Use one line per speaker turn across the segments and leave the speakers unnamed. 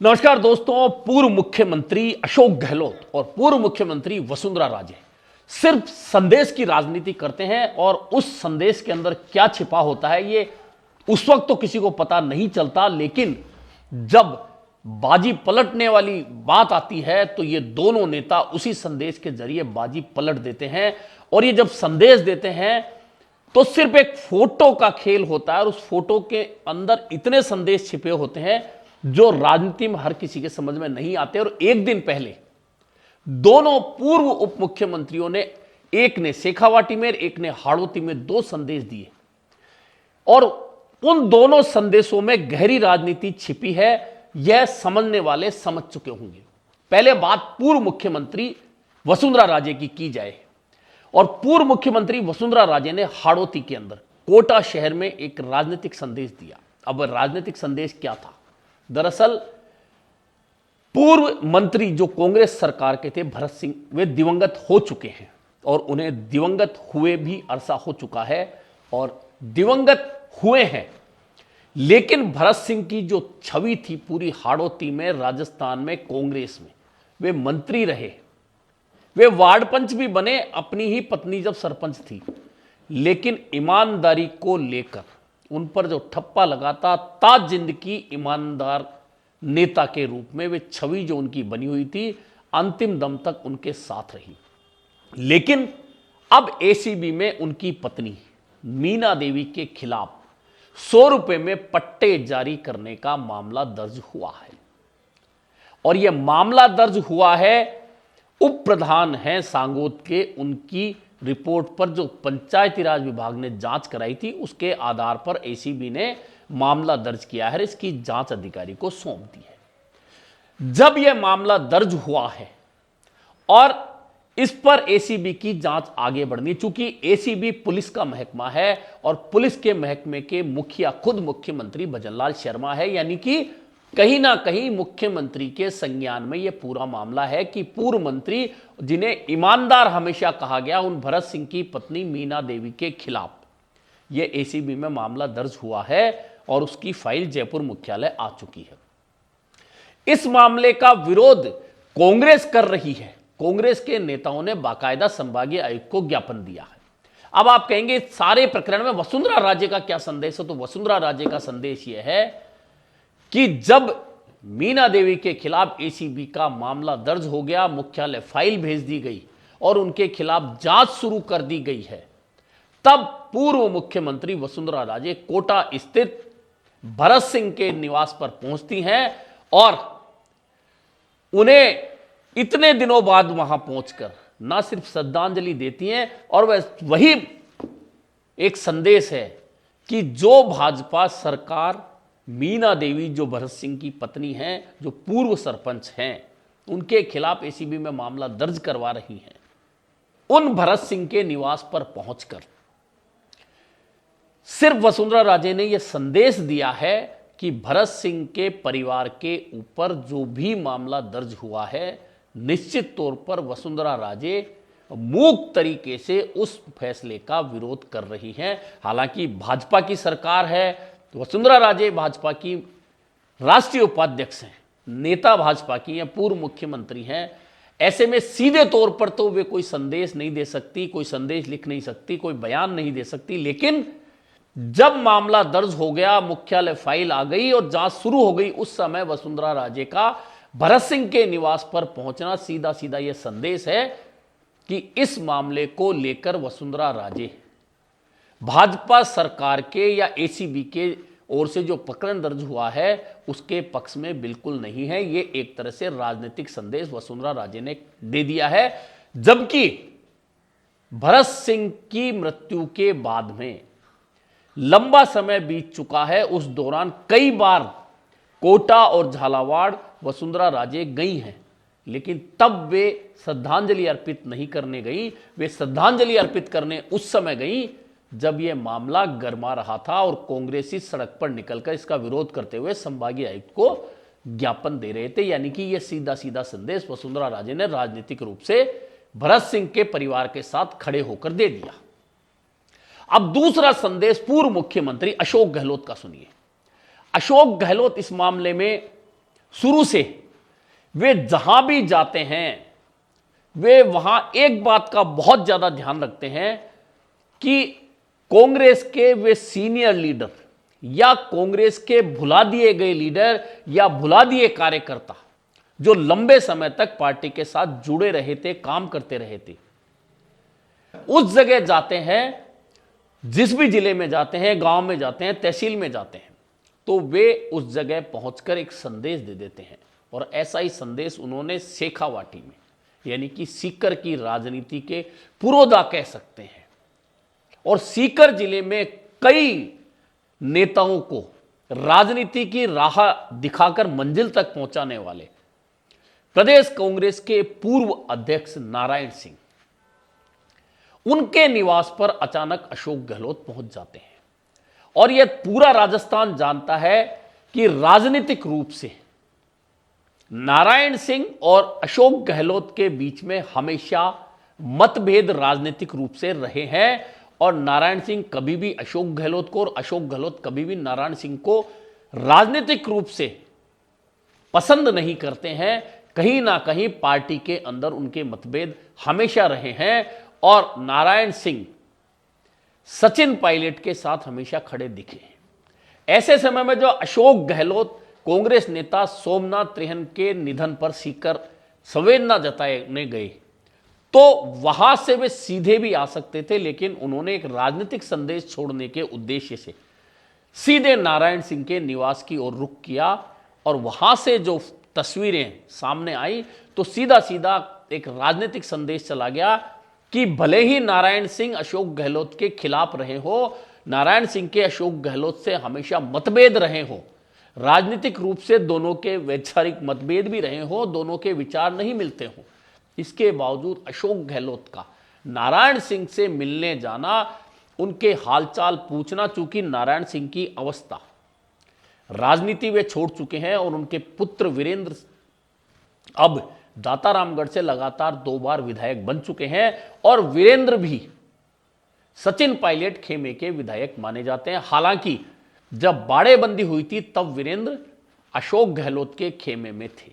नमस्कार दोस्तों। पूर्व मुख्यमंत्री अशोक गहलोत और पूर्व मुख्यमंत्री वसुंधरा राजे सिर्फ संदेश की राजनीति करते हैं और उस संदेश के अंदर क्या छिपा होता है ये उस वक्त तो किसी को पता नहीं चलता, लेकिन जब बाजी पलटने वाली बात आती है तो ये दोनों नेता उसी संदेश के जरिए बाजी पलट देते हैं। और ये जब संदेश देते हैं तो सिर्फ एक फोटो का खेल होता है और उस फोटो के अंदर इतने संदेश छिपे होते हैं जो राजनीति में हर किसी के समझ में नहीं आते। और एक दिन पहले दोनों पूर्व उप मुख्यमंत्रियों ने, एक ने शेखावाटी में, एक ने हाड़ौती में, दो संदेश दिए और उन दोनों संदेशों में गहरी राजनीति छिपी है। यह समझने वाले समझ चुके होंगे। पहले बात पूर्व मुख्यमंत्री वसुंधरा राजे की जाए और पूर्व मुख्यमंत्री वसुंधरा राजे ने हाड़ौती के अंदर कोटा शहर में एक राजनीतिक संदेश दिया। अब राजनीतिक संदेश क्या था? दरअसल पूर्व मंत्री जो कांग्रेस सरकार के थे भरत सिंह, वे दिवंगत हो चुके हैं और उन्हें दिवंगत हुए भी अरसा हो चुका है और दिवंगत हुए हैं, लेकिन भरत सिंह की जो छवि थी पूरी हाड़ौती में, राजस्थान में, कांग्रेस में, वे मंत्री रहे, वे वार्ड पंच भी बने, अपनी ही पत्नी जब सरपंच थी, लेकिन ईमानदारी को लेकर उन पर जो ठप्पा लगाता, ताज जिंदगी ईमानदार नेता के रूप में वे छवि जो उनकी बनी हुई थी अंतिम दम तक उनके साथ रही। लेकिन अब एसीबी में उनकी पत्नी मीना देवी के खिलाफ 100 रुपए में पट्टे जारी करने का मामला दर्ज हुआ है और यह मामला दर्ज हुआ है उप प्रधान हैं सांगोद के, उनकी रिपोर्ट पर जो पंचायती राज विभाग ने जांच कराई थी उसके आधार पर एसीबी ने मामला दर्ज किया है, इसकी जांच अधिकारी को सौंप दी है। जब यह मामला दर्ज हुआ है और इस पर एसीबी की जांच आगे बढ़नी, चूंकि एसीबी पुलिस का महकमा है और पुलिस के महकमे के मुखिया खुद मुख्यमंत्री भजनलाल शर्मा है, यानी कि कहीं ना कहीं मुख्यमंत्री के संज्ञान में यह पूरा मामला है कि पूर्व मंत्री जिन्हें ईमानदार हमेशा कहा गया, उन भरत सिंह की पत्नी मीना देवी के खिलाफ यह एसीबी में मामला दर्ज हुआ है और उसकी फाइल जयपुर मुख्यालय आ चुकी है। इस मामले का विरोध कांग्रेस कर रही है। कांग्रेस के नेताओं ने बाकायदा संभागीय आयुक्त को ज्ञापन दिया है। अब आप कहेंगे सारे प्रकरण में वसुंधरा राजे का क्या संदेश है? तो वसुंधरा राजे का संदेश यह है कि जब मीना देवी के खिलाफ एसीबी का मामला दर्ज हो गया, मुख्यालय फाइल भेज दी गई और उनके खिलाफ जांच शुरू कर दी गई है, तब पूर्व मुख्यमंत्री वसुंधरा राजे कोटा स्थित भरत सिंह के निवास पर पहुंचती हैं और उन्हें इतने दिनों बाद वहां पहुंचकर ना सिर्फ श्रद्धांजलि देती हैं और वही एक संदेश है कि जो भाजपा सरकार मीना देवी जो भरत सिंह की पत्नी हैं, जो पूर्व सरपंच हैं, उनके खिलाफ एसीबी में मामला दर्ज करवा रही हैं, उन भरत सिंह के निवास पर पहुंचकर सिर्फ वसुंधरा राजे ने यह संदेश दिया है कि भरत सिंह के परिवार के ऊपर जो भी मामला दर्ज हुआ है, निश्चित तौर पर वसुंधरा राजे मूक तरीके से उस फैसले का विरोध कर रही हैं। हालांकि भाजपा की सरकार है, वसुंधरा राजे भाजपा की राष्ट्रीय उपाध्यक्ष हैं, नेता भाजपा की हैं, पूर्व मुख्यमंत्री हैं। ऐसे में सीधे तौर पर तो वे कोई संदेश नहीं दे सकती, कोई संदेश लिख नहीं सकती, कोई बयान नहीं दे सकती, लेकिन जब मामला दर्ज हो गया, मुख्यालय फाइल आ गई और जांच शुरू हो गई, उस समय वसुंधरा राजे का भरत सिंह के निवास पर पहुंचना सीधा सीधा यह संदेश है कि इस मामले को लेकर वसुंधरा राजे भाजपा सरकार के या एसीबी के ओर से जो प्रकरण दर्ज हुआ है उसके पक्ष में बिल्कुल नहीं है। यह एक तरह से राजनीतिक संदेश वसुंधरा राजे ने दे दिया है। जबकि भरत सिंह की मृत्यु के बाद में लंबा समय बीत चुका है, उस दौरान कई बार कोटा और झालावाड़ वसुंधरा राजे गई हैं, लेकिन तब वे श्रद्धांजलि अर्पित नहीं करने गई। वे श्रद्धांजलि अर्पित करने उस समय गई जब यह मामला गरमा रहा था और कांग्रेसी सड़क पर निकलकर इसका विरोध करते हुए संभागीय आयुक्त को ज्ञापन दे रहे थे। यानी कि यह सीधा सीधा संदेश वसुंधरा राजे ने राजनीतिक रूप से भरत सिंह के परिवार के साथ खड़े होकर दे दिया। अब दूसरा संदेश पूर्व मुख्यमंत्री अशोक गहलोत का सुनिए। अशोक गहलोत इस मामले में शुरू से वे जहां भी जाते हैं वे वहां एक बात का बहुत ज्यादा ध्यान रखते हैं कि कांग्रेस के वे सीनियर लीडर या कांग्रेस के भुला दिए गए लीडर या भुला दिए कार्यकर्ता जो लंबे समय तक पार्टी के साथ जुड़े रहे थे, काम करते रहे थे, उस जगह जाते हैं, जिस भी जिले में जाते हैं, गांव में जाते हैं, तहसील में जाते हैं, तो वे उस जगह पहुंचकर एक संदेश दे देते हैं। और ऐसा ही संदेश उन्होंने शेखावाटी में, यानी कि सीकर की राजनीति के पुरोधा कह सकते हैं, और सीकर जिले में कई नेताओं को राजनीति की राह दिखाकर मंजिल तक पहुंचाने वाले प्रदेश कांग्रेस के पूर्व अध्यक्ष नारायण सिंह, उनके निवास पर अचानक अशोक गहलोत पहुंच जाते हैं। और यह पूरा राजस्थान जानता है कि राजनीतिक रूप से नारायण सिंह और अशोक गहलोत के बीच में हमेशा मतभेद राजनीतिक रूप से रहे हैं, और नारायण सिंह कभी भी अशोक गहलोत को और अशोक गहलोत कभी भी नारायण सिंह को राजनीतिक रूप से पसंद नहीं करते हैं। कहीं ना कहीं पार्टी के अंदर उनके मतभेद हमेशा रहे हैं, और नारायण सिंह सचिन पायलट के साथ हमेशा खड़े दिखे हैं। ऐसे समय में जो अशोक गहलोत कांग्रेस नेता सोमनाथ त्रिहन के निधन पर सीकर संवेदना जताने गए, तो वहां से वे सीधे भी आ सकते थे, लेकिन उन्होंने एक राजनीतिक संदेश छोड़ने के उद्देश्य से सीधे नारायण सिंह के निवास की ओर रुख किया। और वहां से जो तस्वीरें सामने आई तो सीधा सीधा एक राजनीतिक संदेश चला गया कि भले ही नारायण सिंह अशोक गहलोत के खिलाफ रहे हो, नारायण सिंह के अशोक गहलोत से हमेशा मतभेद रहे हो, राजनीतिक रूप से दोनों के वैचारिक मतभेद भी रहे हो, दोनों के विचार नहीं मिलते हो, इसके बावजूद अशोक गहलोत का नारायण सिंह से मिलने जाना, उनके हालचाल पूछना, चूंकि नारायण सिंह की अवस्था, राजनीति वे छोड़ चुके हैं और उनके पुत्र वीरेंद्र अब दातारामगढ़ से लगातार 2 बार विधायक बन चुके हैं, और वीरेंद्र भी सचिन पायलट खेमे के विधायक माने जाते हैं। हालांकि जब बाड़ेबंदी हुई थी तब वीरेंद्र अशोक गहलोत के खेमे में थे।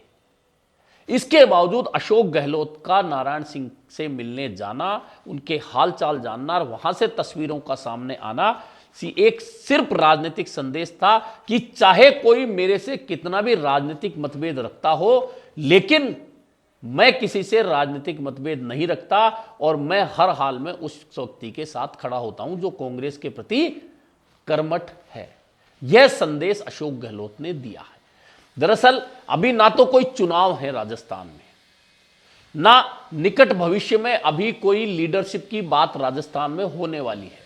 इसके बावजूद अशोक गहलोत का नारायण सिंह से मिलने जाना, उनके हालचाल जानना और वहां से तस्वीरों का सामने आना एक सिर्फ राजनीतिक संदेश था कि चाहे कोई मेरे से कितना भी राजनीतिक मतभेद रखता हो, लेकिन मैं किसी से राजनीतिक मतभेद नहीं रखता, और मैं हर हाल में उस व्यक्ति के साथ खड़ा होता हूं जो कांग्रेस के प्रति कर्मठ है। यह संदेश अशोक गहलोत ने दिया है। दरअसल अभी ना तो कोई चुनाव है राजस्थान में, ना निकट भविष्य में अभी कोई लीडरशिप की बात राजस्थान में होने वाली है।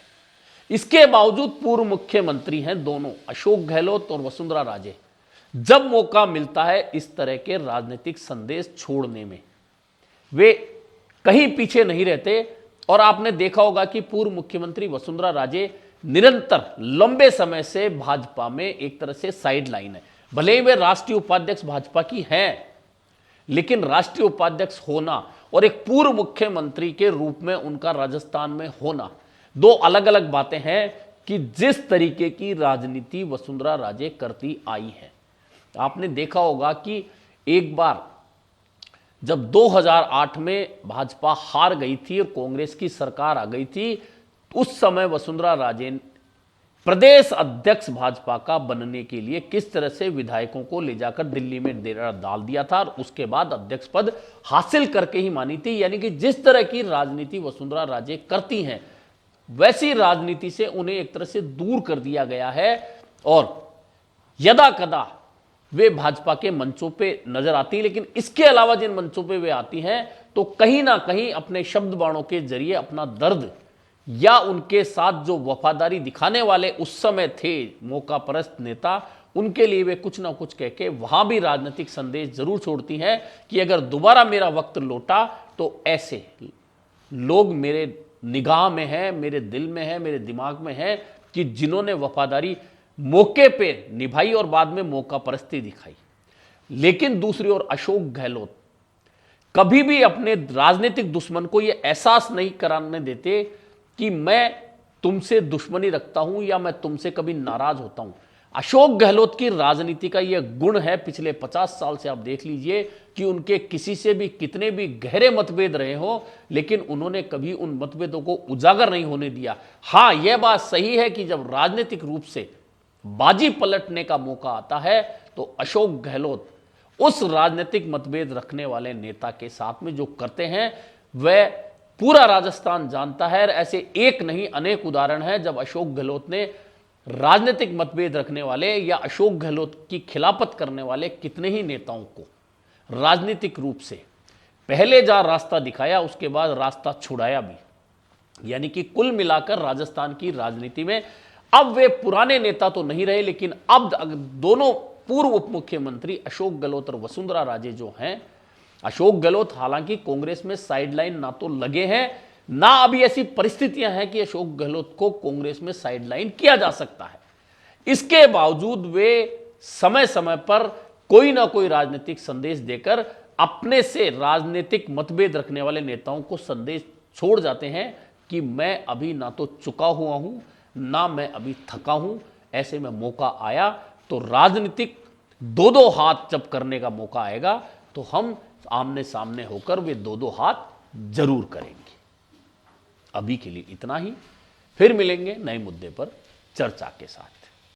इसके बावजूद पूर्व मुख्यमंत्री हैं दोनों, अशोक गहलोत और वसुंधरा राजे, जब मौका मिलता है इस तरह के राजनीतिक संदेश छोड़ने में, वे कहीं पीछे नहीं रहते। और आपने देखा होगा कि पूर्व मुख्यमंत्री वसुंधरा राजे निरंतर लंबे समय से भाजपा में एक तरह से साइड लाइन है। भले ही वे राष्ट्रीय उपाध्यक्ष भाजपा की हैं, लेकिन राष्ट्रीय उपाध्यक्ष होना और एक पूर्व मुख्यमंत्री के रूप में उनका राजस्थान में होना 2 अलग अलग बातें हैं। कि जिस तरीके की राजनीति वसुंधरा राजे करती आई है, आपने देखा होगा कि एक बार जब 2008 में भाजपा हार गई थी और कांग्रेस की सरकार आ गई थी, उस समय वसुंधरा राजे प्रदेश अध्यक्ष भाजपा का बनने के लिए किस तरह से विधायकों को ले जाकर दिल्ली में डेरा डाल दिया था, और उसके बाद अध्यक्ष पद हासिल करके ही मानी थी। यानी कि जिस तरह की राजनीति वसुंधरा राजे करती हैं, वैसी राजनीति से उन्हें एक तरह से दूर कर दिया गया है, और यदा कदा वे भाजपा के मंचों पे नजर आती है। लेकिन इसके अलावा जिन मंचों पे वे आती हैं, तो कहीं ना कहीं अपने शब्द बाणों के जरिए अपना दर्द या उनके साथ जो वफादारी दिखाने वाले उस समय थे मौका परस्त नेता, उनके लिए वे कुछ ना कुछ कह के वहां भी राजनीतिक संदेश जरूर छोड़ती हैं कि अगर दोबारा मेरा वक्त लौटा तो ऐसे लोग मेरे निगाह में है, मेरे दिल में है, मेरे दिमाग में है, कि जिन्होंने वफादारी मौके पे निभाई और बाद में मौका परस्ती दिखाई। लेकिन दूसरी ओर अशोक गहलोत कभी भी अपने राजनीतिक दुश्मन को यह एहसास नहीं कराने देते कि मैं तुमसे दुश्मनी रखता हूं या मैं तुमसे कभी नाराज होता हूं। अशोक गहलोत की राजनीति का यह गुण है, पिछले 50 साल से आप देख लीजिए कि उनके किसी से भी कितने भी गहरे मतभेद रहे हो, लेकिन उन्होंने कभी उन मतभेदों को उजागर नहीं होने दिया। हां, यह बात सही है कि जब राजनीतिक रूप से बाजी पलटने का मौका आता है तो अशोक गहलोत उस राजनीतिक मतभेद रखने वाले नेता के साथ में जो करते हैं वह पूरा राजस्थान जानता है। ऐसे एक नहीं अनेक उदाहरण हैं जब अशोक गहलोत ने राजनीतिक मतभेद रखने वाले या अशोक गहलोत की खिलाफत करने वाले कितने ही नेताओं को राजनीतिक रूप से पहले जहां रास्ता दिखाया उसके बाद रास्ता छुड़ाया भी। यानी कि कुल मिलाकर राजस्थान की राजनीति में अब वे पुराने नेता तो नहीं रहे, लेकिन अब दोनों पूर्व उप मुख्यमंत्री अशोक गहलोत और वसुंधरा राजे जो हैं, अशोक गहलोत हालांकि कांग्रेस में साइडलाइन ना तो लगे हैं, ना अभी ऐसी परिस्थितियां हैं कि अशोक गहलोत को कांग्रेस में साइडलाइन किया जा सकता है। इसके बावजूद वे समय समय पर कोई ना कोई राजनीतिक संदेश देकर अपने से राजनीतिक मतभेद रखने वाले नेताओं को संदेश छोड़ जाते हैं कि मैं अभी ना तो चुका हुआ हूं, ना मैं अभी थका हूं। ऐसे में मौका आया तो राजनीतिक दो दो हाथ जब करने का मौका आएगा तो हम आमने सामने होकर वे दो दो हाथ जरूर करेंगे। अभी के लिए इतना ही, फिर मिलेंगे नए मुद्दे पर चर्चा के साथ।